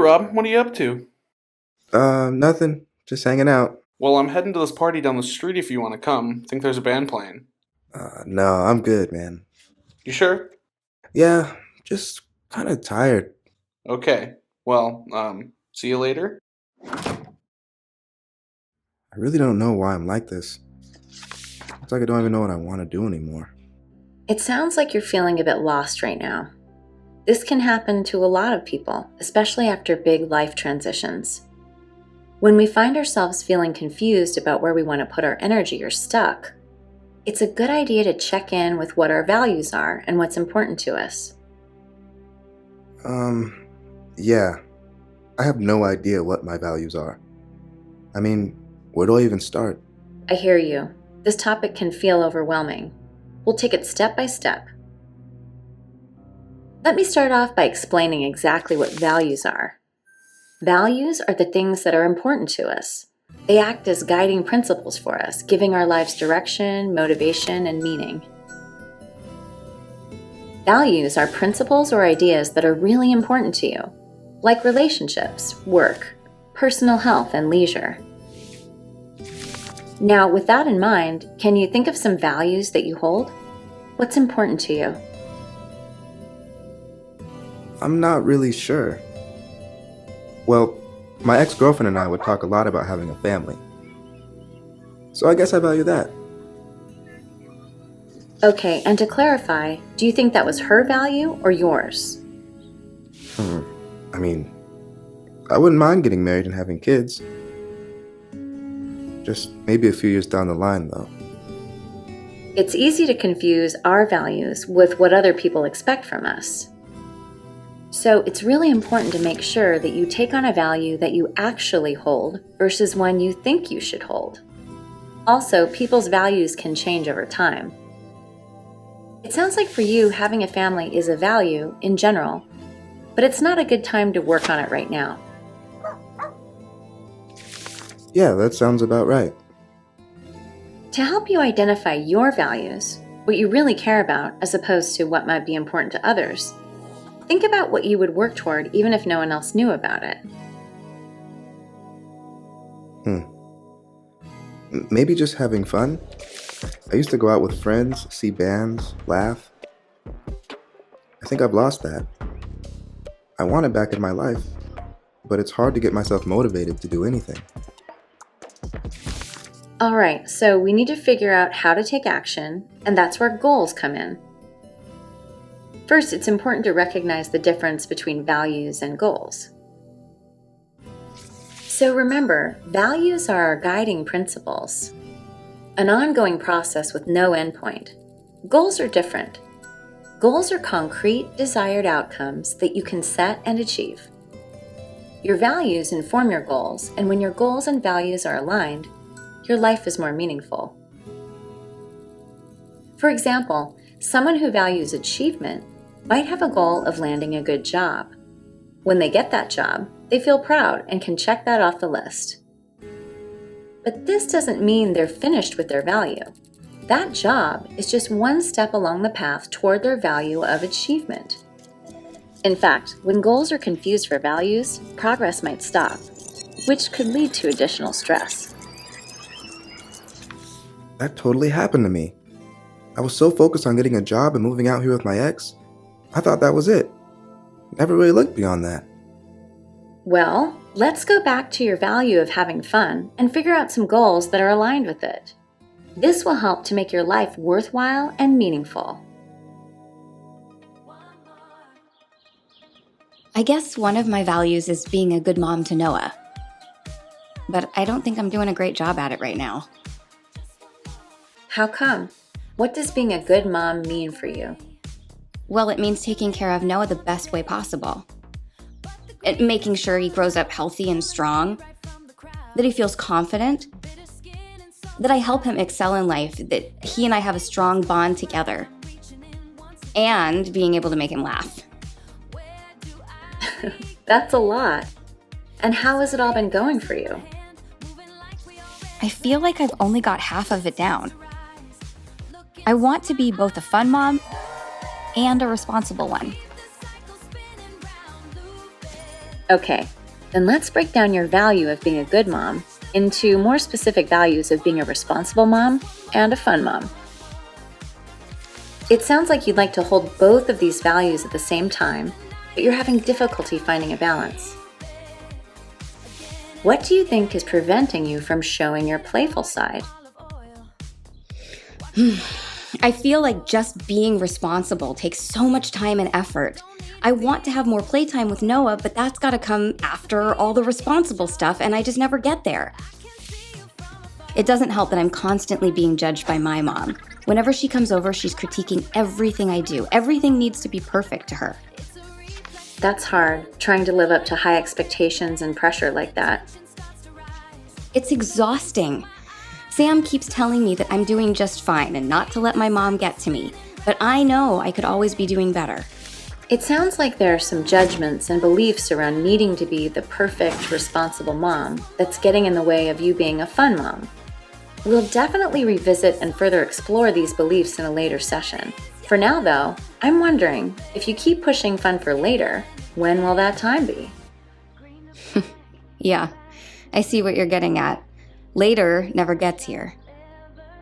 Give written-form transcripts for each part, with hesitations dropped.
Rob. What are you up to? Nothing. Just hanging out. Well, I'm heading to this party down the street if you want to come. Think there's a band playing. No, I'm good, man. You sure? Yeah, just kind of tired. Okay. Well, see you later. I really don't know why I'm like this. It's like I don't even know what I want to do anymore. It sounds like you're feeling a bit lost right now. This can happen to a lot of people, especially after big life transitions. When we find ourselves feeling confused about where we want to put our energy or stuck, it's a good idea to check in with what our values are and what's important to us. Yeah. I have no idea what my values are. I mean, where do I even start? I hear you. This topic can feel overwhelming. We'll take it step by step. Let me start off by explaining exactly what values are. Values are the things that are important to us. They act as guiding principles for us, giving our lives direction, motivation, and meaning. Values are principles or ideas that are really important to you, like relationships, work, personal health, and leisure. Now, with that in mind, can you think of some values that you hold? What's important to you? I'm not really sure. Well, my ex-girlfriend and I would talk a lot about having a family. So I guess I value that. Okay, and to clarify, do you think that was her value or yours? I mean, I wouldn't mind getting married and having kids. Just maybe a few years down the line, though. It's easy to confuse our values with what other people expect from us. So it's really important to make sure that you take on a value that you actually hold versus one you think you should hold. Also, people's values can change over time. It sounds like for you, having a family is a value in general, but it's not a good time to work on it right now. Yeah, that sounds about right. To help you identify your values, what you really care about as opposed to what might be important to others, think about what you would work toward even if no one else knew about it. Maybe just having fun. I used to go out with friends, see bands, laugh. I think I've lost that. I want it back in my life, but it's hard to get myself motivated to do anything. All right, so we need to figure out how to take action, and that's where goals come in. First, it's important to recognize the difference between values and goals. So remember, values are our guiding principles, an ongoing process with no endpoint. Goals are different. Goals are concrete, desired outcomes that you can set and achieve. Your values inform your goals, and when your goals and values are aligned, your life is more meaningful. For example, someone who values achievement might have a goal of landing a good job. When they get that job, they feel proud and can check that off the list. But this doesn't mean they're finished with their value. That job is just one step along the path toward their value of achievement. In fact, when goals are confused for values, progress might stop, which could lead to additional stress. That totally happened to me. I was so focused on getting a job and moving out here with my ex, I thought that was it. Never really looked beyond that. Well, let's go back to your value of having fun and figure out some goals that are aligned with it. This will help to make your life worthwhile and meaningful. I guess one of my values is being a good mom to Noah. But I don't think I'm doing a great job at it right now. How come? What does being a good mom mean for you? Well, it means taking care of Noah the best way possible. Making sure he grows up healthy and strong, that he feels confident, that I help him excel in life, that he and I have a strong bond together, and being able to make him laugh. That's a lot. And how has it all been going for you? I feel like I've only got half of it down. I want to be both a fun mom and a responsible one. Okay, then let's break down your value of being a good mom into more specific values of being a responsible mom and a fun mom. It sounds like you'd like to hold both of these values at the same time, but you're having difficulty finding a balance. What do you think is preventing you from showing your playful side? I feel like just being responsible takes so much time and effort. I want to have more playtime with Noah, but that's gotta come after all the responsible stuff, and I just never get there. It doesn't help that I'm constantly being judged by my mom. Whenever she comes over, she's critiquing everything I do. Everything needs to be perfect to her. That's hard, trying to live up to high expectations and pressure like that. It's exhausting. Sam keeps telling me that I'm doing just fine and not to let my mom get to me, but I know I could always be doing better. It sounds like there are some judgments and beliefs around needing to be the perfect, responsible mom that's getting in the way of you being a fun mom. We'll definitely revisit and further explore these beliefs in a later session. For now, though, I'm wondering, if you keep pushing fun for later, when will that time be? Yeah, I see what you're getting at. Later never gets here.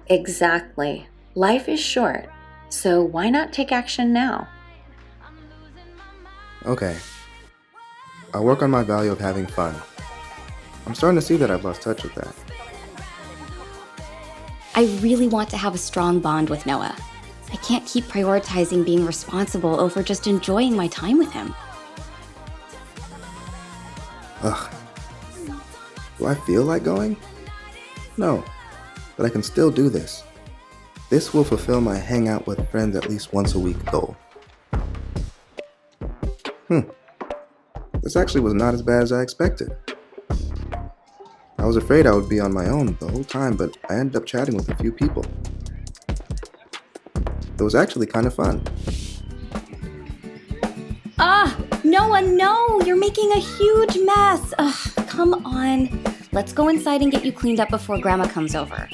Exactly. Life is short, so why not take action now? Okay. I'll work on my value of having fun. I'm starting to see that I've lost touch with that. I really want to have a strong bond with Noah. I can't keep prioritizing being responsible over just enjoying my time with him. Ugh. Do I feel like going? No, but I can still do this. This will fulfill my hang out with friends at least once a week goal. This actually was not as bad as I expected. I was afraid I would be on my own the whole time, but I ended up chatting with a few people. It was actually kind of fun. Noah, no! You're making a huge mess! Ugh, come on. Let's go inside and get you cleaned up before Grandma comes over.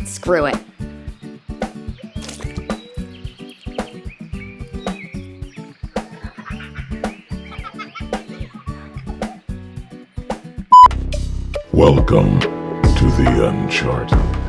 Screw it. Welcome to the Uncharted.